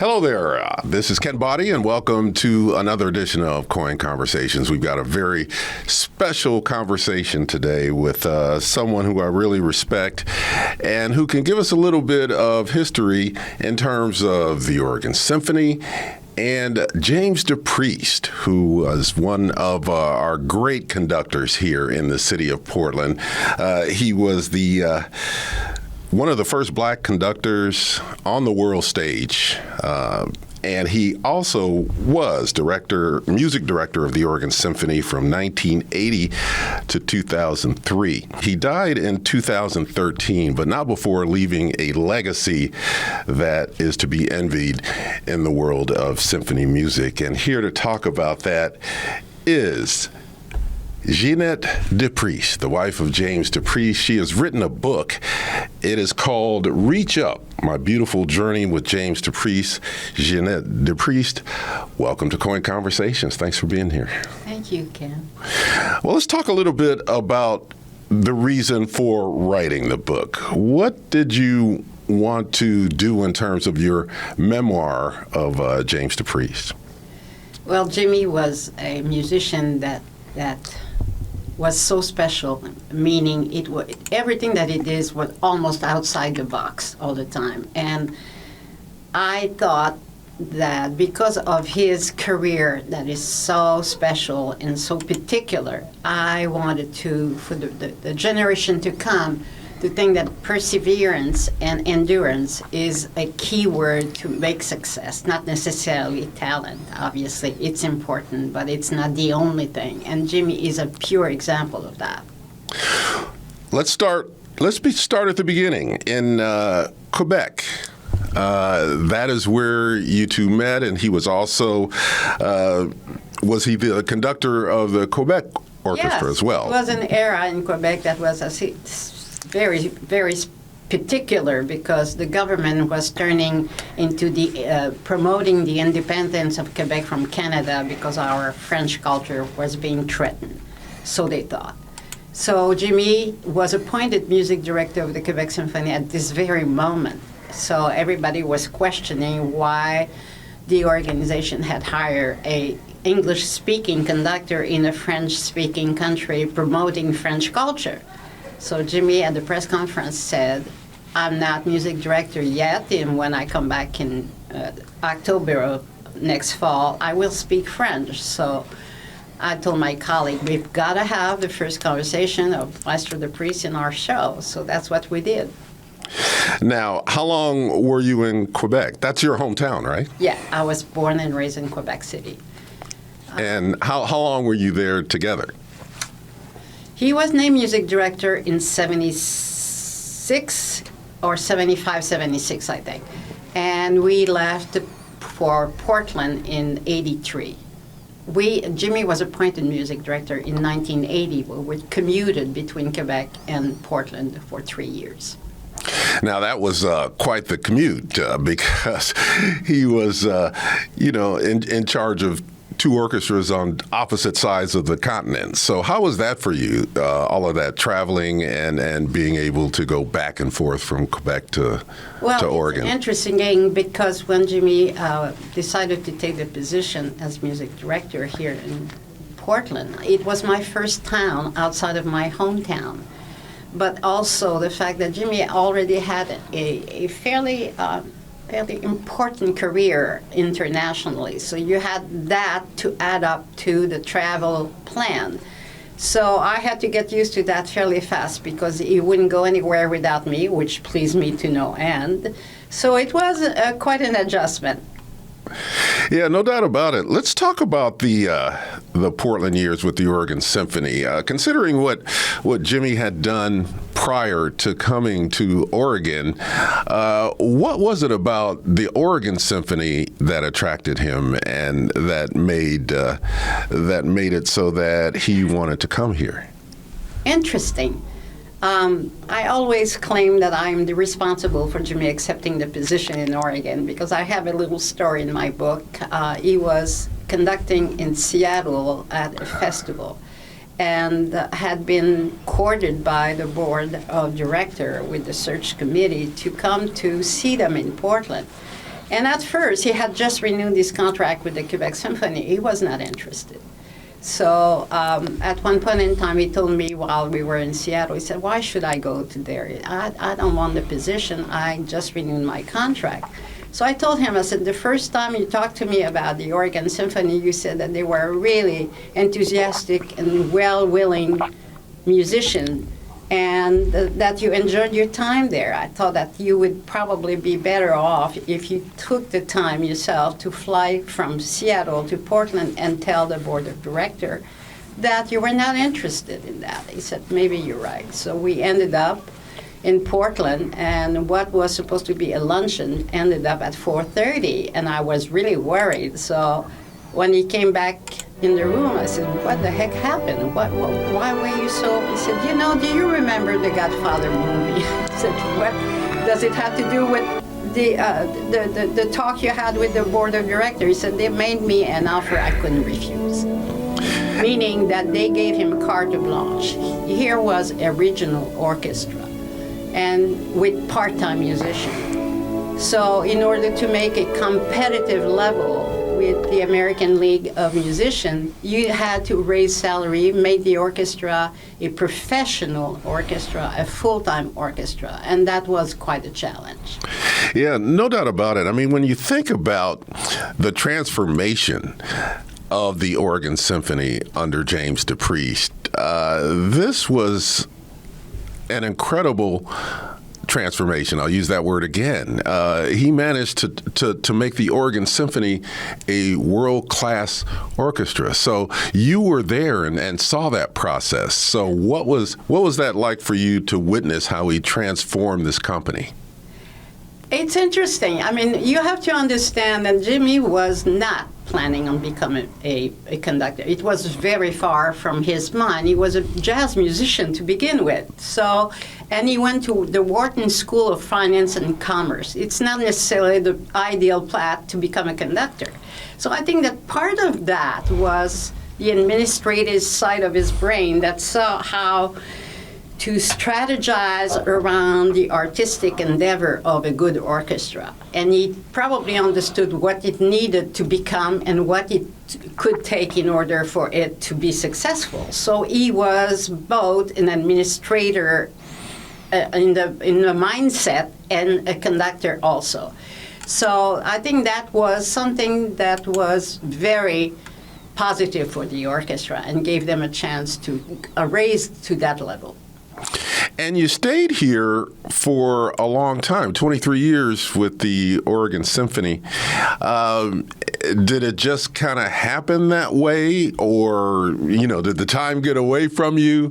Hello there. This is Ken Boddie, and welcome to another edition of KOIN Conversations. We've got a very special conversation today with someone who I really respect and who can give us a little bit of history in terms of the Oregon Symphony and James DePriest, who was one of our great conductors here in the city of Portland. He was one of the first black conductors on the world stage. And he also was music director of the Oregon Symphony from 1980 to 2003. He died in 2013, but not before leaving a legacy that is to be envied in the world of symphony music. And here to talk about that is Ginette DePriest, the wife of James DePriest. She has written a book. It is called Reach Up, My Beautiful Journey with James DePriest. Ginette DePriest, welcome to KOIN Conversations. Thanks for being here. Thank you, Ken. Well, let's talk a little bit about the reason for writing the book. What did you want to do in terms of your memoir of James DePriest? Well, Jimmy was a musician that was so special, meaning everything that he did was almost outside the box all the time. And I thought that because of his career that is so special and so particular, I wanted to, for the generation to come, to think that perseverance and endurance is a key word to make success, not necessarily talent. Obviously, it's important, but it's not the only thing. And Jimmy is a pure example of that. Let's start at the beginning in Quebec. That is where you two met, and he was also, was he the conductor of the Quebec orchestra as well? Yes, it was an era in Quebec that was very, very particular because the government was turning into promoting the independence of Quebec from Canada because our French culture was being threatened, so they thought. So Jimmy was appointed music director of the Quebec Symphony at this very moment. So everybody was questioning why the organization had hired a English-speaking conductor in a French-speaking country promoting French culture. So Jimmy at the press conference said, I'm not music director yet, and when I come back in October of next fall, I will speak French. So I told my colleague, we've got to have the first conversation of Maestro DePriest in our show. So that's what we did. Now, how long were you in Quebec? That's your hometown, right? Yeah, I was born and raised in Quebec City. And how long were you there together? He was named music director in 76 or 75, 76, I think. And we left for Portland in 83. Jimmy was appointed music director in 1980. We commuted between Quebec and Portland for 3 years. Now, that was quite the commute because he was, in charge of two orchestras on opposite sides of the continent. So how was that for you, all of that traveling and being able to go back and forth from Quebec to Oregon? It's interesting because when Jimmy decided to take the position as music director here in Portland, it was my first town outside of my hometown. But also the fact that Jimmy already had a fairly important career internationally. So you had that to add up to the travel plan. So I had to get used to that fairly fast because he wouldn't go anywhere without me, which pleased me to no end. So it was quite an adjustment. Yeah, no doubt about it. Let's talk about the Portland years with the Oregon Symphony. Considering what Jimmy had done prior to coming to Oregon, what was it about the Oregon Symphony that attracted him and that made it so that he wanted to come here? Interesting. I always claim that I'm the responsible for Jimmy accepting the position in Oregon because I have a little story in my book. He was conducting in Seattle at a festival and had been courted by the board of director with the search committee to come to see them in Portland. And at first, he had just renewed his contract with the Quebec Symphony. He was not interested. So at one point in time, he told me while we were in Seattle, he said, why should I go to there? I don't want the position. I just renewed my contract. So I told him, I said, the first time you talked to me about the Oregon Symphony, you said that they were a really enthusiastic and well-willing musician, and that you enjoyed your time there. I thought that you would probably be better off if you took the time yourself to fly from Seattle to Portland and tell the board of directors that you were not interested in that. He said, maybe you're right. So we ended up in Portland, and what was supposed to be a luncheon ended up at 4:30, and I was really worried. So when he came back in the room, I said, what the heck happened? Why were you so... He said, do you remember the Godfather movie? I said, what does it have to do with the talk you had with the board of directors? He said, they made me an offer I couldn't refuse. Meaning that they gave him carte blanche. Here was a regional orchestra, and with part-time musicians. So in order to make a competitive level with the American League of Musicians, you had to raise salary, make the orchestra a professional orchestra, a full-time orchestra, and that was quite a challenge. Yeah, no doubt about it. I mean, when you think about the transformation of the Oregon Symphony under James DePriest, this was an incredible transformation. I'll use that word again. He managed to make the Oregon Symphony a world-class orchestra. So you were there and saw that process. So what was that like for you to witness how he transformed this company? It's interesting. I mean, you have to understand that Jimmy was not planning on becoming a conductor. It was very far from his mind. He was a jazz musician to begin with. So, and he went to the Wharton School of Finance and Commerce. It's not necessarily the ideal path to become a conductor. So I think that part of that was the administrative side of his brain that saw how to strategize around the artistic endeavor of a good orchestra. And he probably understood what it needed to become and what it could take in order for it to be successful. So he was both an administrator in the mindset and a conductor also. So I think that was something that was very positive for the orchestra and gave them a chance to raise to that level. And you stayed here for a long time, 23 years with the Oregon Symphony. Did it just kind of happen that way, or, did the time get away from you?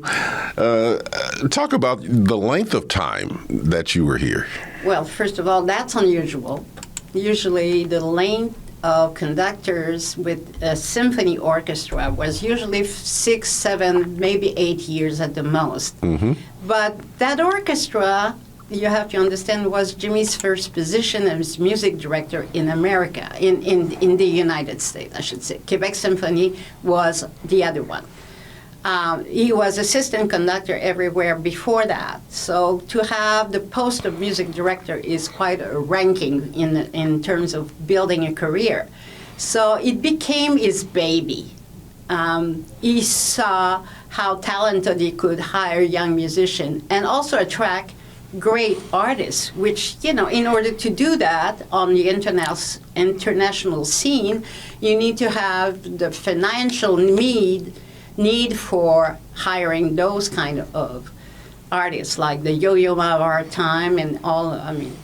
Talk about the length of time that you were here. Well, first of all, that's unusual. Usually the length of conductors with a symphony orchestra was usually 6, 7, maybe 8 years at the most. Mm-hmm. But that orchestra, you have to understand, was Jimmy's first position as music director in America, in the United States, I should say. Quebec Symphony was the other one. He was assistant conductor everywhere before that. So to have the post of music director is quite a ranking in terms of building a career. So it became his baby. He saw how talented he could hire young musicians and also attract great artists, which, in order to do that on the international scene, you need to have the financial need for hiring those kind of artists, like the Yo-Yo Ma of our time and all. I mean,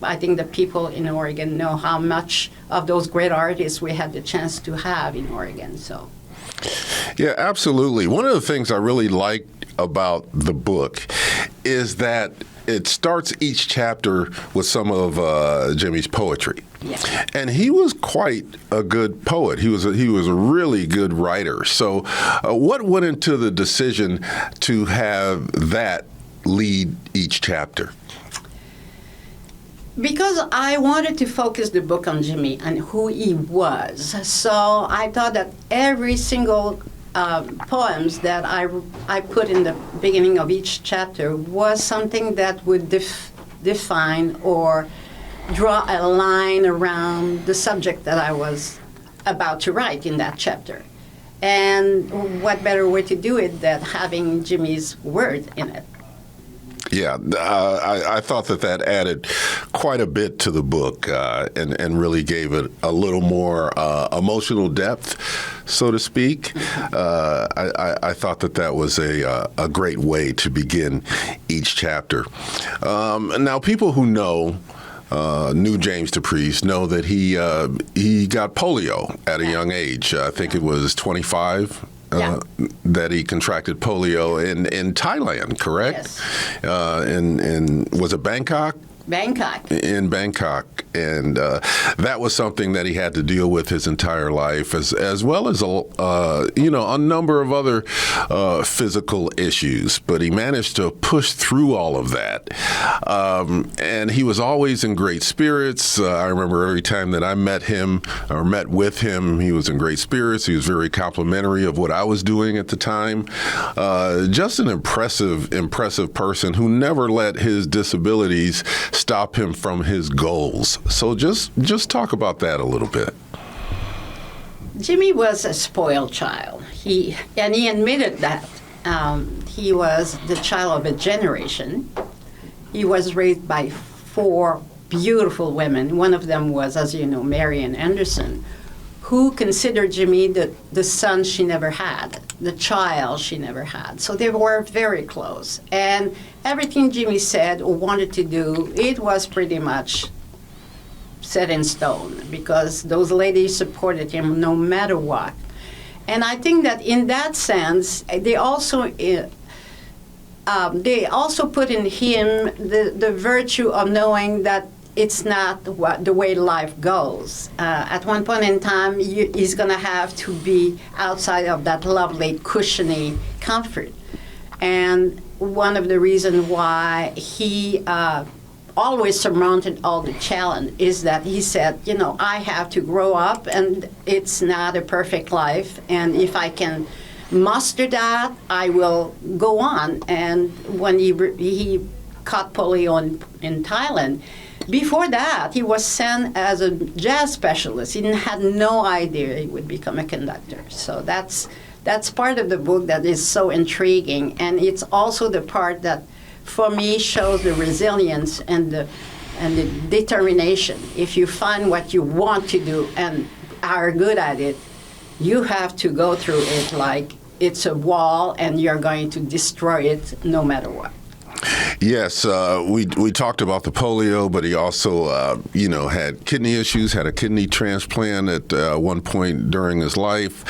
I think the people in Oregon know how much of those great artists we had the chance to have in Oregon. So. Yeah, absolutely. One of the things I really liked about the book is that it starts each chapter with some of Jimmy's poetry. Yeah. And he was quite a good poet. He was a really good writer. So what went into the decision to have that lead each chapter? Because I wanted to focus the book on Jimmy and who he was. So I thought that every single poems that I put in the beginning of each chapter was something that would define or draw a line around the subject that I was about to write in that chapter. And what better way to do it than having Jimmy's word in it? Yeah, I thought that added quite a bit to the book and really gave it a little more emotional depth, so to speak. I thought that was a great way to begin each chapter. Now, people who knew James DePriest know that he got polio at a young age. I think it was 25. That he contracted polio in Thailand, correct? Yes. And was it Bangkok? Bangkok. In Bangkok. And that was something that he had to deal with his entire life, as well as a number of other physical issues. But he managed to push through all of that, and he was always in great spirits. I remember every time that I met with him, he was in great spirits. He was very complimentary of what I was doing at the time. Just an impressive person who never let his disabilities stop him from his goals. So just talk about that a little bit. Jimmy was a spoiled child. He admitted that. He was the child of a generation. He was raised by 4 beautiful women. One of them was, as you know, Marian Anderson, who considered Jimmy the son she never had, the child she never had. So they were very close. And everything Jimmy said or wanted to do, it was pretty much set in stone, because those ladies supported him no matter what. And I think that in that sense, they also put in him the virtue of knowing that it's not the way life goes. At one point in time, he's going to have to be outside of that lovely, cushiony comfort. And one of the reasons why he always surmounted all the challenge is that he said, I have to grow up, and it's not a perfect life, and if I can muster that, I will go on. And when he caught polio in Thailand, before that, he was sent as a jazz specialist. He had no idea he would become a conductor. So that's part of the book that is so intriguing, and it's also the part that, for me, shows the resilience and the determination. If you find what you want to do and are good at it, you have to go through it like it's a wall, and you're going to destroy it no matter what. Yes, we talked about the polio, but he also, had kidney issues, had a kidney transplant at one point during his life,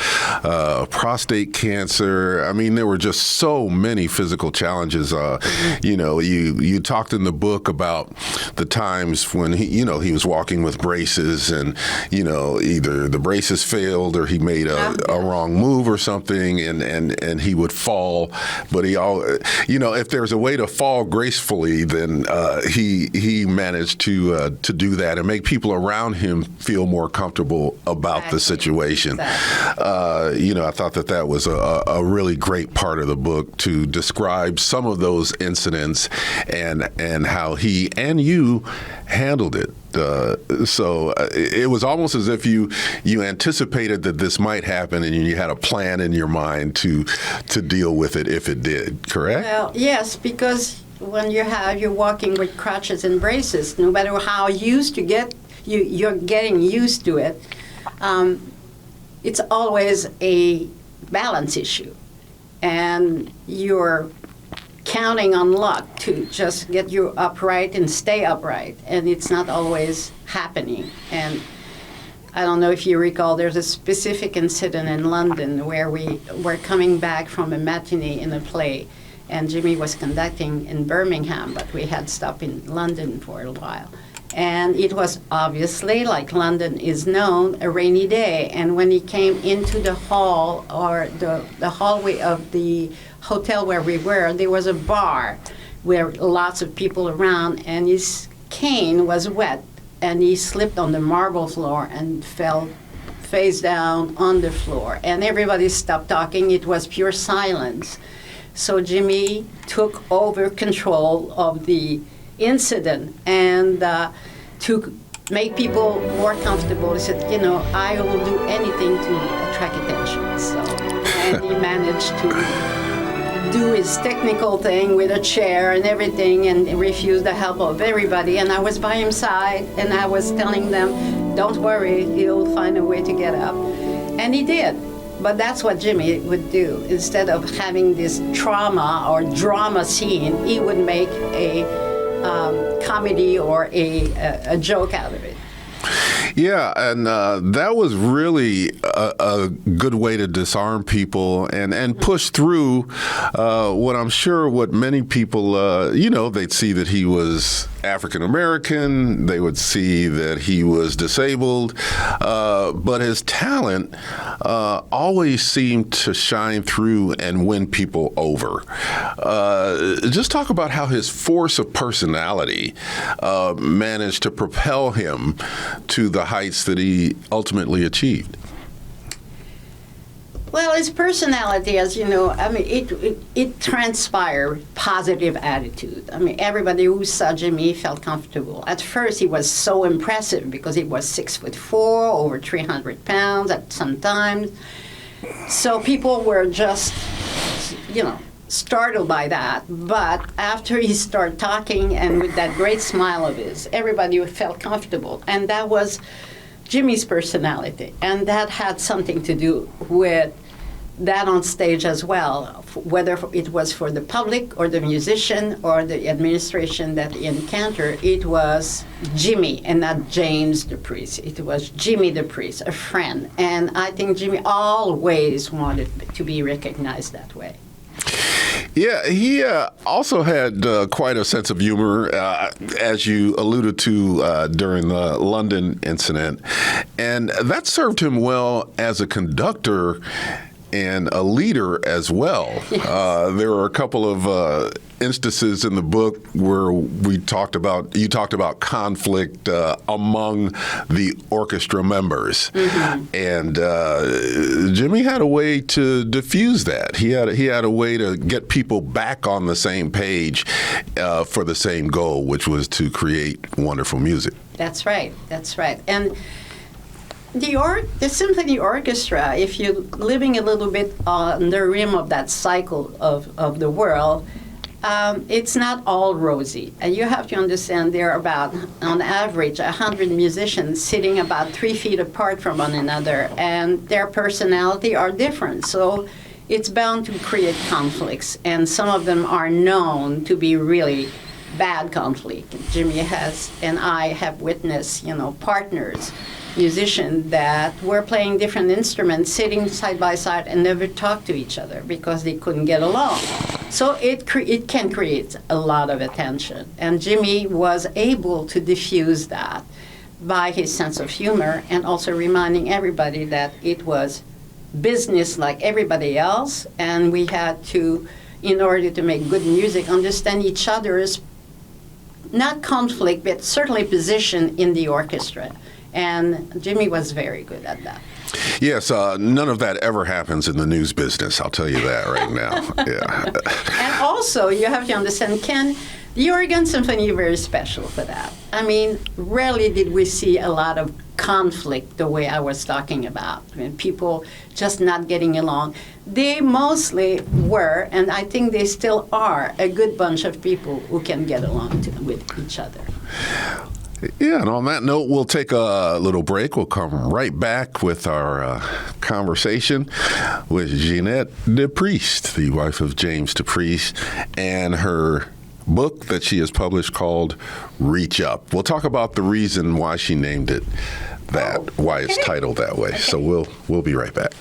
prostate cancer. I mean, there were just so many physical challenges. You talked in the book about the times when he was walking with braces, and, either the braces failed or he made a wrong move or something, and he would fall. But if there's a way to fall gracefully, then he managed to do that and make people around him feel more comfortable about the situation. Exactly. I thought that was a really great part of the book, to describe some of those incidents and how he and you handled it. So it was almost as if you anticipated that this might happen, and you had a plan in your mind to deal with it if it did, correct? Well, yes, because when you're walking with crutches and braces, no matter how used to you're getting used to it, it's always a balance issue. And you're counting on luck to just get you upright and stay upright, and it's not always happening. And I don't know if you recall, there's a specific incident in London where we were coming back from a matinee in a play, and Jimmy was conducting in Birmingham, but we had stopped in London for a while. And it was obviously, like London is known, a rainy day. And when he came into the hall, or the hallway of the hotel where we were, there was a bar where lots of people around, and his cane was wet, and he slipped on the marble floor and fell face down on the floor. And everybody stopped talking. It was pure silence. So Jimmy took over control of the incident and to make people more comfortable, he said, you know, I will do anything to attract attention. So, and he managed to do his technical thing with a chair and everything and refused the help of everybody. And I was by his side and I was telling them, don't worry, he'll find a way to get up. And he did. But that's what Jimmy would do. Instead of having this trauma or drama scene, he would make a comedy or a joke out of it. Yeah, and that was really a good way to disarm people and push through what many people, they'd see that he was African American, they would see that he was disabled, but his talent always seemed to shine through and win people over. Just talk about how his force of personality managed to propel him to the heights that he ultimately achieved. Well, his personality, as you know, I mean, it transpired positive attitude. I mean, everybody who saw Jimmy felt comfortable. At first, he was so impressive because he was 6'4", over 300 pounds at some times. So people were just, startled by that. But after he started talking and with that great smile of his, everybody felt comfortable. And that was Jimmy's personality. And that had something to do with that on stage as well, whether it was for the public or the musician or the administration that he encountered, it was Jimmy and not James DePriest. It was Jimmy DePriest, a friend. And I think Jimmy always wanted to be recognized that way. Yeah, he also had quite a sense of humor, as you alluded to during the London incident. And that served him well as a conductor and a leader as well. Yes. There are a couple of instances in the book where you talked about conflict among the orchestra members, and Jimmy had a way to diffuse that. He had a way to get people back on the same page for the same goal, which was to create wonderful music. That's right. And the symphony orchestra, if you're living a little bit on the rim of that cycle of the world, it's not all rosy. And you have to understand there are about, on average, 100 musicians sitting about 3 feet apart from one another, and their personality are different. So it's bound to create conflicts, and some of them are known to be really bad conflict. Jimmy and I have witnessed, partners, musicians that were playing different instruments, sitting side by side and never talked to each other because they couldn't get along. So it can create a lot of attention. And Jimmy was able to diffuse that by his sense of humor and also reminding everybody that it was business like everybody else, and we had to, in order to make good music, understand each other's, not conflict, but certainly position in the orchestra. And Jimmy was very good at that. Yes, none of that ever happens in the news business, I'll tell you that right now. Yeah. And also, you have to understand, Ken, the Oregon Symphony is very special for that. I mean, rarely did we see a lot of conflict the way I was talking about. I mean, people just not getting along. They mostly were, and I think they still are, a good bunch of people who can get along with each other. Yeah, and on that note, we'll take a little break. We'll come right back with our conversation with Ginette DePriest, the wife of James DePriest, and her book that she has published called Reach Up. We'll talk about the reason why she named it that, why it's titled that way. Okay. So we'll be right back.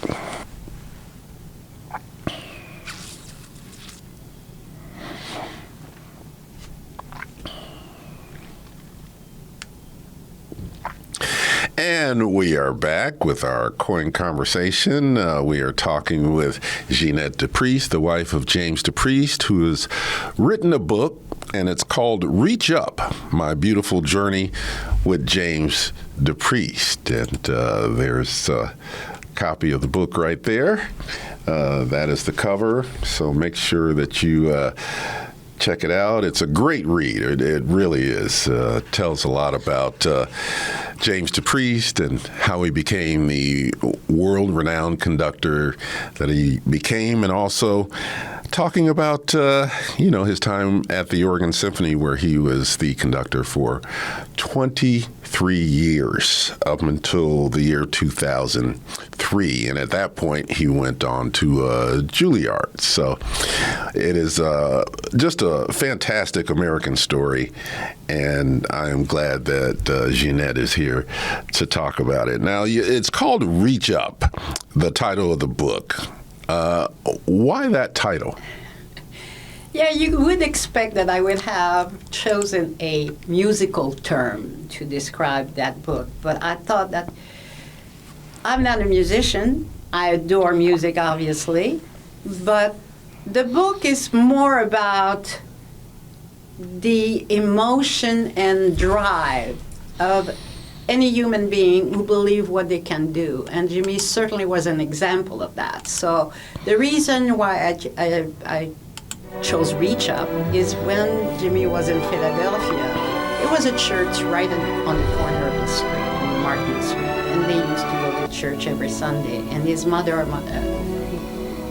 And we are back with our KOIN Conversation. We are talking with Ginette DePriest, the wife of James DePriest, who has written a book, and it's called Reach Up, My Beautiful Journey with James DePriest. And there's a copy of the book right there. That is the cover, so make sure that you check it out. It's a great read. It really is. Tells a lot about James DePriest and how he became the world-renowned conductor that he became, and also talking about, his time at the Oregon Symphony, where he was the conductor for 23 years up until the year 2003. And at that point, he went on to Juilliard. So it is just a fantastic American story. And I am glad that Ginette is here to talk about it. Now, it's called Reach Up, the title of the book. Why that title? Yeah, you would expect that I would have chosen a musical term to describe that book, but I thought that I'm not a musician. I adore music, obviously, but the book is more about the emotion and drive of any human being who believe what they can do, and Jimmy certainly was an example of that. So the reason why I chose Reach Up is when Jimmy was in Philadelphia. It was a church right on the corner of the street, on Martin Street, and they used to go to church every Sunday. And his mother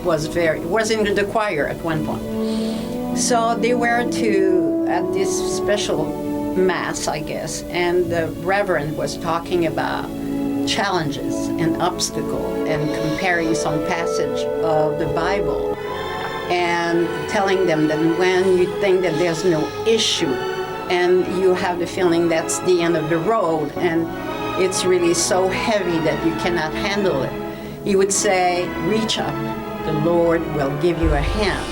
was in the choir at one point. So they were at this special mass, I guess, and the reverend was talking about challenges and obstacles and comparing some passage of the Bible and telling them that when you think that there's no issue and you have the feeling that's the end of the road and it's really so heavy that you cannot handle it, he would say, reach up, the Lord will give you a hand.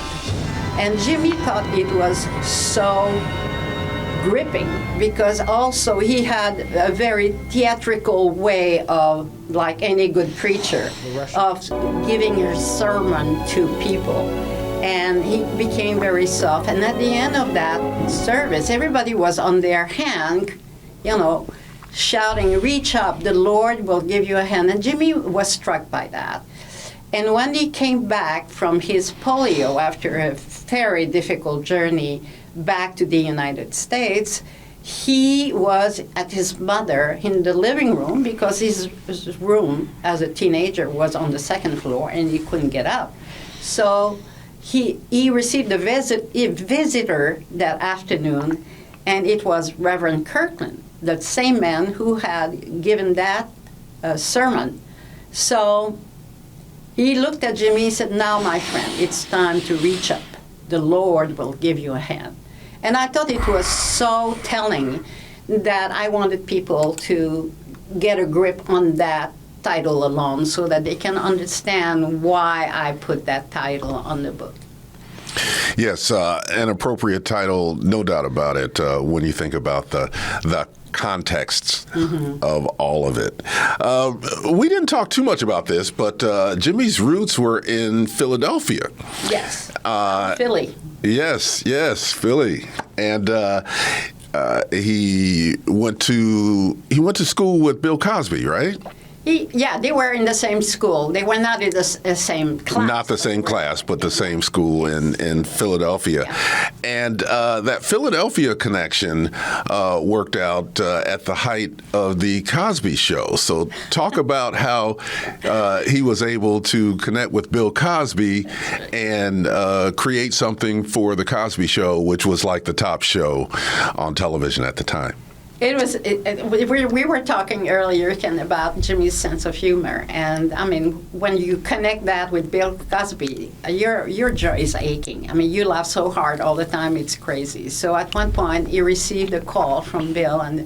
And Jimmy thought it was so gripping because also he had a very theatrical way of, like any good preacher, of giving his sermon to people. And he became very soft. And at the end of that service, everybody was on their hand, shouting, reach up, the Lord will give you a hand. And Jimmy was struck by that. And when he came back from his polio after a very difficult journey back to the United States, he was at his mother in the living room because his room as a teenager was on the second floor and he couldn't get up. So he received a visitor that afternoon, and it was Reverend Kirkland, the same man who had given that sermon. So he looked at Jimmy and said, now, my friend, it's time to reach up. The Lord will give you a hand. And I thought it was so telling that I wanted people to get a grip on that title alone so that they can understand why I put that title on the book. Yes, an appropriate title, no doubt about it, when you think about the contexts of all of it. We didn't talk too much about this, but Jimmy's roots were in Philadelphia. Yes, Philly. Yes, Philly. And he went to school with Bill Cosby, right? They were in the same school. They were not in the same class. Not the same class, but the same school in Philadelphia. Yeah. And that Philadelphia connection worked out at the height of the Cosby Show. So talk about how he was able to connect with Bill Cosby and create something for the Cosby Show, which was like the top show on television at the time. We were talking earlier, Ken, about Jimmy's sense of humor, and I mean, when you connect that with Bill Cosby, your jaw is aching. I mean, you laugh so hard all the time, it's crazy. So at one point, he received a call from Bill, and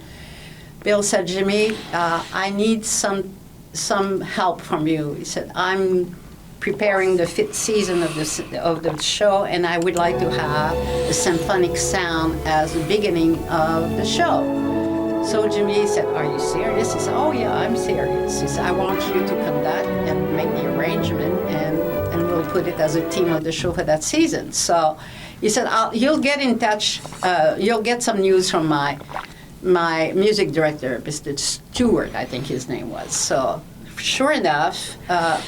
Bill said, Jimmy, I need some help from you. He said, I'm preparing the 5th season of the show, and I would like to have the symphonic sound as the beginning of the show. So Jimmy said, are you serious? He said, oh yeah, I'm serious. He said, I want you to conduct and make the arrangement, and we'll put it as a theme of the show for that season. So he said, you'll get in touch, you'll get some news from my music director, Mr. Stewart, I think his name was. So sure enough, a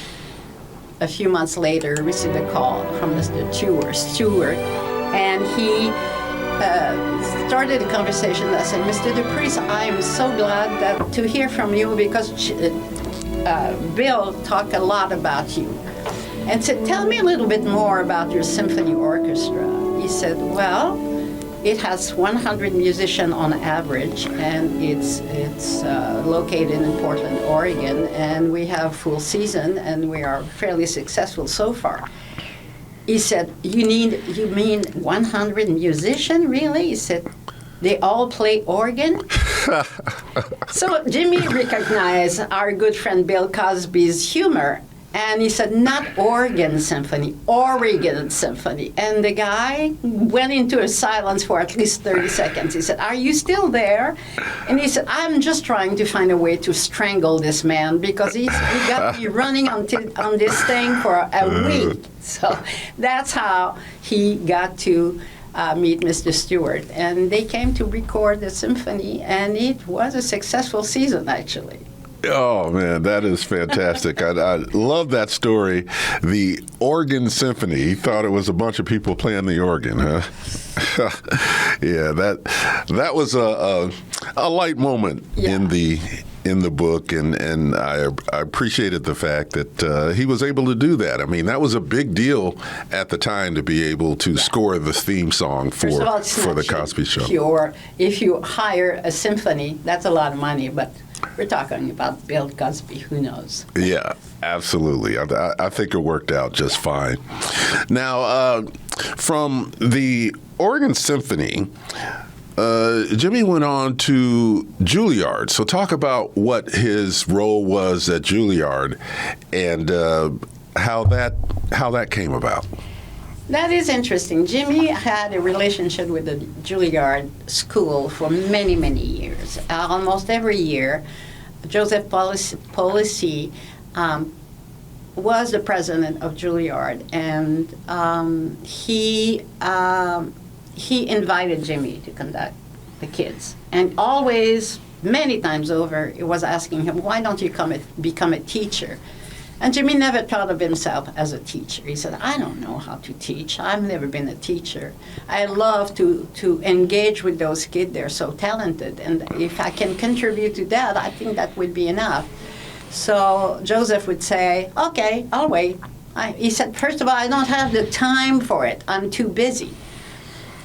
few months later, received a call from Mr. Stewart, And he started a conversation. I said, Mr. DePriest, I am so glad to hear from you because Bill talked a lot about you. And said, tell me a little bit more about your symphony orchestra. He said, well, it has 100 musicians on average, and it's located in Portland, Oregon, and we have full season, and we are fairly successful so far. He said, you mean 100 musicians, really? He said, they all play organ? So Jimmy recognized our good friend Bill Cosby's humor. And he said, not Oregon Symphony, Oregon Symphony. And the guy went into a silence for at least 30 seconds. He said, are you still there? And he said, I'm just trying to find a way to strangle this man because he got me running on this thing for a week. So that's how he got to meet Mr. Stewart. And they came to record the symphony, and it was a successful season, actually. Oh, man, that is fantastic. I love that story. The Oregon Symphony. He thought it was a bunch of people playing the organ, huh? Yeah, that was a light moment in the book, and I appreciated the fact that he was able to do that. I mean, that was a big deal at the time to be able to score the theme song for the Cosby Show. If you hire a symphony, that's a lot of money, but we're talking about Bill Cosby. Who knows? Yeah, absolutely. I think it worked out just fine. Now, from the Oregon Symphony, Jimmy went on to Juilliard. So talk about what his role was at Juilliard and how that came about. That is interesting. Jimmy had a relationship with the Juilliard School for many, many years. Almost every year, Joseph Polisi was the president of Juilliard, and he invited Jimmy to conduct the kids. And always, many times over, it was asking him, why don't you become a teacher? And Jimmy never thought of himself as a teacher. He said, I don't know how to teach. I've never been a teacher. I love to engage with those kids. They're so talented. And if I can contribute to that, I think that would be enough. So Joseph would say, okay, I'll wait. He said, first of all, I don't have the time for it. I'm too busy.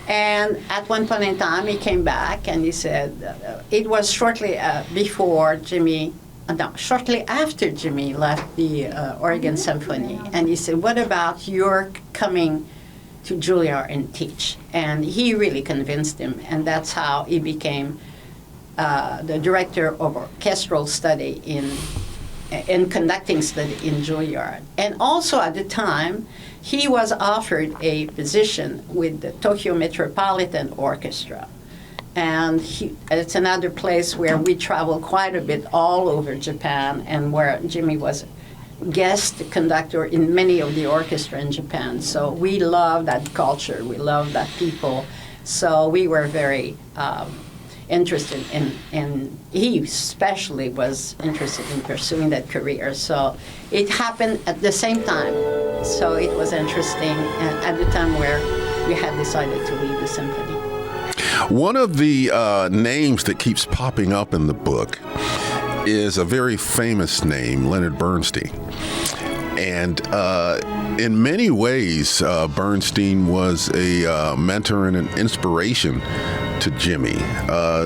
And at one point in time, he came back and he said, it was shortly shortly after Jimmy left the Oregon Symphony, and he said, what about your coming to Juilliard and teach? And he really convinced him, and that's how he became the director of orchestral study in conducting study in Juilliard. And also at the time, he was offered a position with the Tokyo Metropolitan Orchestra. And it's another place where we travel quite a bit all over Japan, and where Jimmy was guest conductor in many of the orchestra in Japan. So we love that culture. We love that people. So we were very interested in he especially was interested in pursuing that career. So it happened at the same time. So it was interesting, and at the time where we had decided to leave the symphony. One of the names that keeps popping up in the book is a very famous name, Leonard Bernstein. And in many ways, Bernstein was a mentor and an inspiration to Jimmy.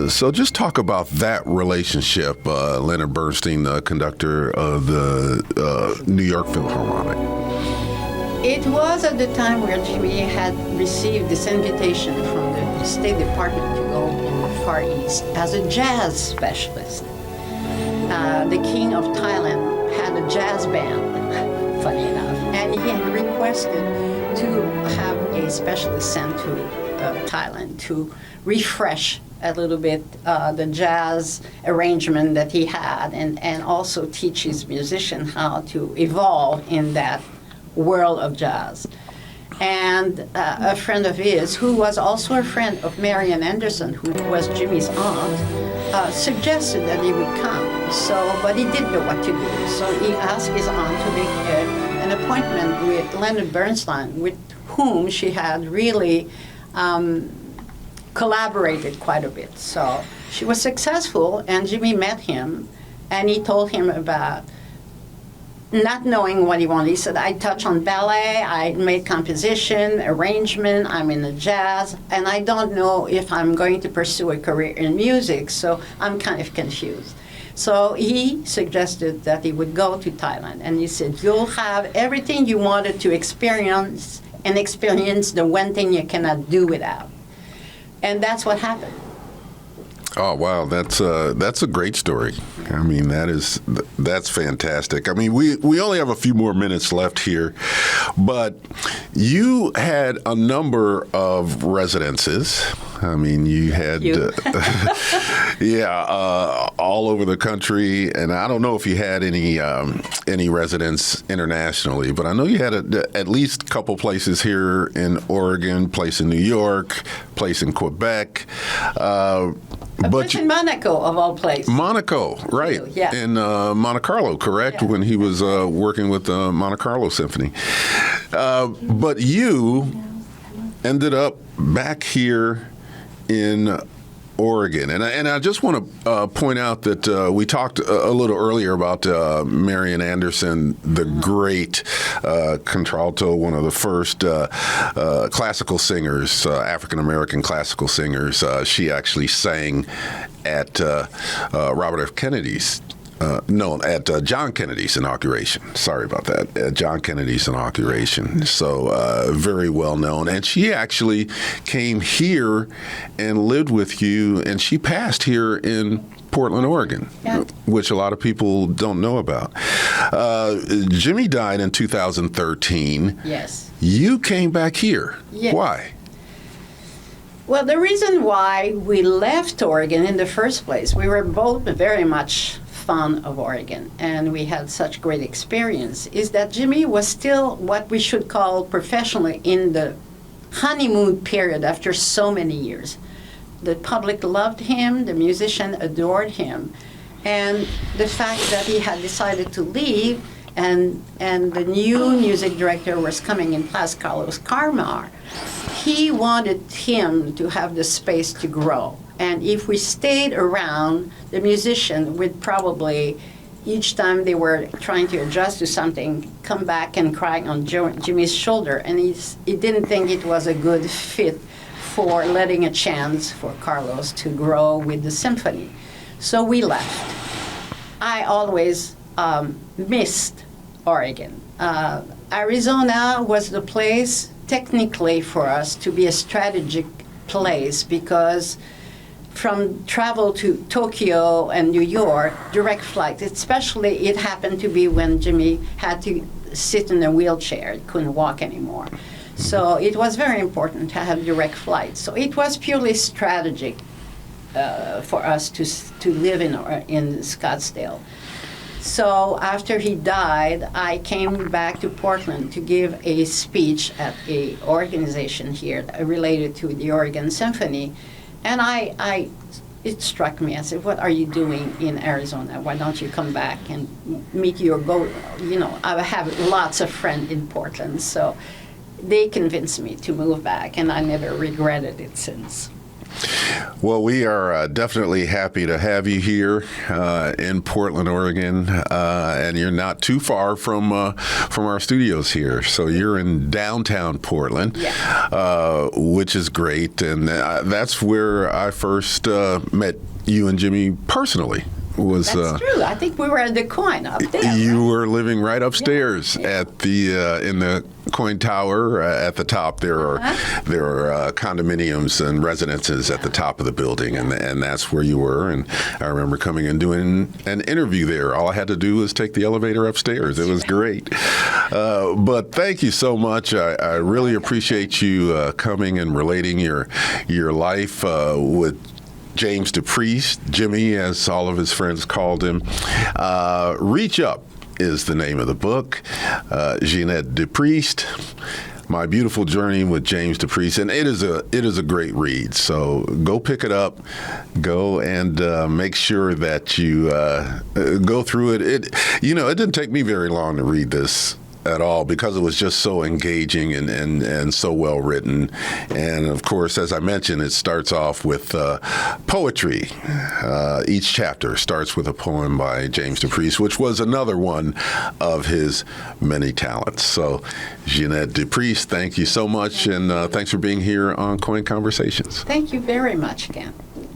So just talk about that relationship, Leonard Bernstein, the conductor of the New York Philharmonic. It was at the time where Jimmy had received this invitation from the State Department to go in the Far East as a jazz specialist. The King of Thailand had a jazz band, funny enough, and he had requested to have a specialist sent to Thailand to refresh a little bit the jazz arrangement that he had, and also teach his musician how to evolve in that world of jazz. And a friend of his, who was also a friend of Marian Anderson, who was Jimmy's aunt, suggested that he would come. But he didn't know what to do. So he asked his aunt to make an appointment with Leonard Bernstein, with whom she had really collaborated quite a bit. So she was successful, and Jimmy met him, and he told him about not knowing what he wanted. He said, I touch on ballet, I made composition, arrangement, I'm in the jazz, and I don't know if I'm going to pursue a career in music, so I'm kind of confused. So he suggested that he would go to Thailand, and he said, you'll have everything you wanted to experience, and experience the one thing you cannot do without. And that's what happened. Oh, wow, that's a great story. I mean, that's fantastic. I mean, we only have a few more minutes left here, but you had a number of residences. I mean, you had, all over the country, and I don't know if you had any residence internationally, but I know you had at least a couple places here in Oregon, place in New York, place in Quebec. But in Monaco, of all places. Monaco, right. Yeah. In Monte Carlo, correct? Yeah. When he was working with the Monte Carlo Symphony. But you ended up back here in Oregon. And I just want to point out that we talked a little earlier about Marian Anderson, the great contralto, one of the first classical singers, African-American classical singers. She actually sang at Robert F. Kennedy's. At John Kennedy's inauguration. Sorry about that. At John Kennedy's inauguration. So very well known. And she actually came here and lived with you, and she passed here in Portland, Oregon, which a lot of people don't know about. Jimmy died in 2013. Yes. You came back here. Yes. Why? Well, the reason why we left Oregon in the first place, we were both very much fond of Oregon, and we had such great experience, is that Jimmy was still what we should call professionally in the honeymoon period after so many years. The public loved him, the musician adored him, and the fact that he had decided to leave and the new music director was coming in place, Carlos Carmar, he wanted him to have the space to grow. And if we stayed around, the musician would probably, each time they were trying to adjust to something, come back and cry on Jimmy's shoulder. And he didn't think it was a good fit for letting a chance for Carlos to grow with the symphony. So we left. I always missed Oregon. Arizona was the place, technically, for us to be a strategic place because from travel to Tokyo and New York, direct flights, especially it happened to be when Jimmy had to sit in a wheelchair, couldn't walk anymore. So it was very important to have direct flights. So it was purely strategic for us to live in Scottsdale. So after he died, I came back to Portland to give a speech at a organization here related to the Oregon Symphony. And it struck me. I said, what are you doing in Arizona? Why don't you come back and meet your goal? You know, I have lots of friends in Portland. So they convinced me to move back, and I never regretted it since. Well, we are definitely happy to have you here in Portland, Oregon, and you're not too far from our studios here. So you're in downtown Portland, which is great, and that's where I first met you and Jimmy personally. That's true. I think we were at the KOIN up there. You were living right upstairs at the in the KOIN Tower at the top. There are condominiums and residences at the top of the building, and that's where you were. And I remember coming and doing an interview there. All I had to do was take the elevator upstairs. It was great. But thank you so much. I really appreciate you coming and relating your life with James DePriest, Jimmy, as all of his friends called him. Reach Up is the name of the book. Ginette DePriest, My Beautiful Journey with James DePriest, and it is a great read. So go pick it up, go and make sure that you go through it. It didn't take me very long to read this at all because it was just so engaging and so well written. And of course, as I mentioned, it starts off with poetry. Each chapter starts with a poem by James DePriest, which was another one of his many talents. So, Ginette DePriest, thank you so much, and thanks for being here on KOIN Conversations. Thank you very much, Ken.